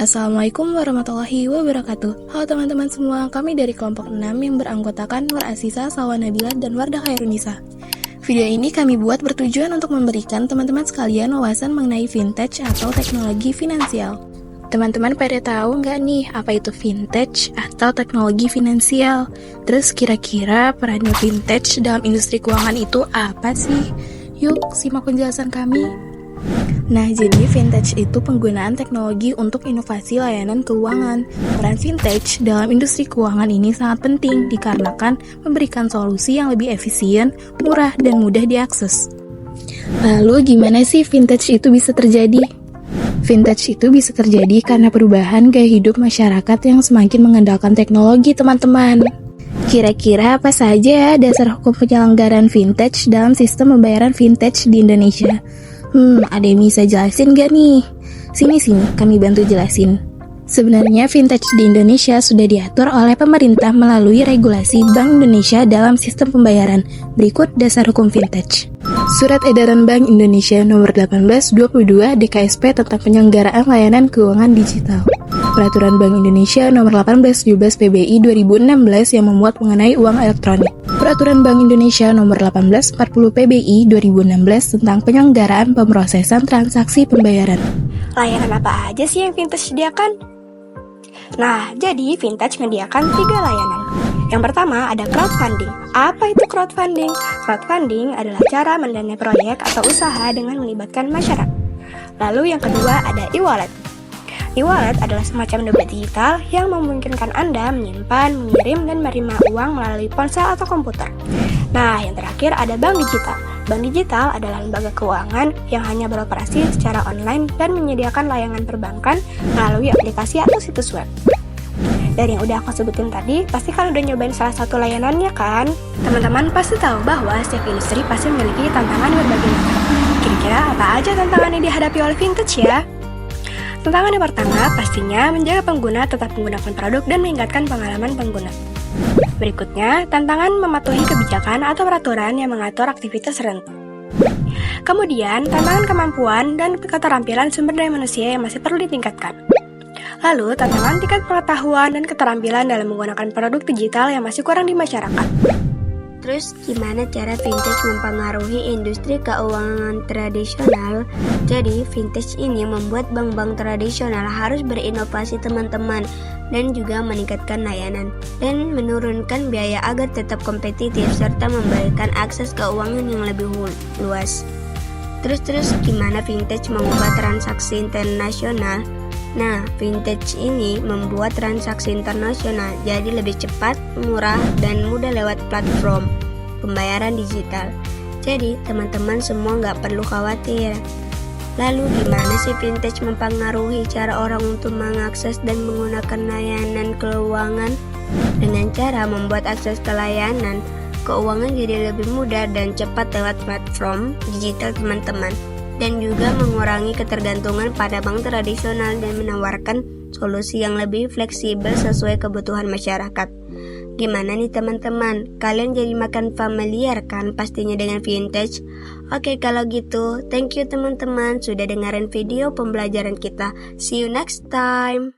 Assalamualaikum warahmatullahi wabarakatuh. Halo teman-teman semua, kami dari kelompok 6 yang beranggotakan Nur Asisa, Salwa Nabila, dan Wardah Khairunisa. Video ini kami buat bertujuan untuk memberikan teman-teman sekalian wawasan mengenai vintage atau teknologi finansial. Teman-teman pada tahu nggak nih apa itu vintage atau teknologi finansial? Terus kira-kira perannya vintage dalam industri keuangan itu apa sih? Yuk simak penjelasan kami. Nah, jadi vintage itu penggunaan teknologi untuk inovasi layanan keuangan. Peran vintage dalam industri keuangan ini sangat penting dikarenakan memberikan solusi yang lebih efisien, murah, dan mudah diakses. Lalu, gimana sih vintage itu bisa terjadi? Vintage itu bisa terjadi karena perubahan gaya hidup masyarakat yang semakin mengandalkan teknologi, teman-teman. Kira-kira apa saja dasar hukum penyelenggaraan vintage dalam sistem pembayaran vintage di Indonesia? Ada yang bisa jelasin gak nih? Sini, kami bantu jelasin. Sebenarnya vintage di Indonesia sudah diatur oleh pemerintah melalui regulasi Bank Indonesia dalam sistem pembayaran. Berikut dasar hukum vintage. Surat Edaran Bank Indonesia Nomor 18/22 DKSP tentang penyelenggaraan layanan keuangan digital. Peraturan Bank Indonesia Nomor 18/17 PBI 2016 yang memuat mengenai uang elektronik. Peraturan Bank Indonesia Nomor 18/40 PBI 2016 tentang penyelenggaraan pemrosesan transaksi pembayaran. Layanan apa aja sih yang vintage sediakan? Nah, jadi vintage menyediakan 3 layanan. Yang pertama ada crowdfunding. Apa itu crowdfunding? Crowdfunding adalah cara mendanai proyek atau usaha dengan melibatkan masyarakat. Lalu yang kedua ada e-wallet. E-wallet adalah semacam dompet digital yang memungkinkan Anda menyimpan, mengirim, dan menerima uang melalui ponsel atau komputer. Nah, yang terakhir ada bank digital. Bank digital adalah lembaga keuangan yang hanya beroperasi secara online dan menyediakan layanan perbankan melalui aplikasi atau situs web. Dari yang udah aku sebutin tadi, pasti kalian udah nyobain salah satu layanannya kan? Teman-teman pasti tahu bahwa setiap industri pasti memiliki tantangan berbagai macam. Kira-kira apa aja tantangan yang dihadapi oleh vintage ya? Tantangan yang pertama pastinya menjaga pengguna tetap menggunakan produk dan meningkatkan pengalaman pengguna. Berikutnya, tantangan mematuhi kebijakan atau peraturan yang mengatur aktivitas tertentu. Kemudian, tantangan kemampuan dan keterampilan sumber daya manusia yang masih perlu ditingkatkan. Lalu, tantangan tingkat pengetahuan dan keterampilan dalam menggunakan produk digital yang masih kurang di masyarakat. Terus gimana cara vintage mempengaruhi industri keuangan tradisional? Jadi vintage ini membuat bank-bank tradisional harus berinovasi teman-teman dan juga meningkatkan layanan dan menurunkan biaya agar tetap kompetitif serta memberikan akses keuangan yang lebih luas. Terus gimana vintage mengubah transaksi internasional? Nah, vintage ini membuat transaksi internasional jadi lebih cepat, murah, dan mudah lewat platform pembayaran digital. Jadi, teman-teman semua nggak perlu khawatir. Lalu, gimana sih vintage mempengaruhi cara orang untuk mengakses dan menggunakan layanan keuangan? Dengan cara membuat akses ke layanan keuangan jadi lebih mudah dan cepat lewat platform digital teman-teman. Dan juga mengurangi ketergantungan pada bank tradisional dan menawarkan solusi yang lebih fleksibel sesuai kebutuhan masyarakat. Gimana nih teman-teman? Kalian jadi makan familiar kan pastinya dengan vintage? Oke, kalau gitu, thank you teman-teman sudah dengerin video pembelajaran kita. See you next time.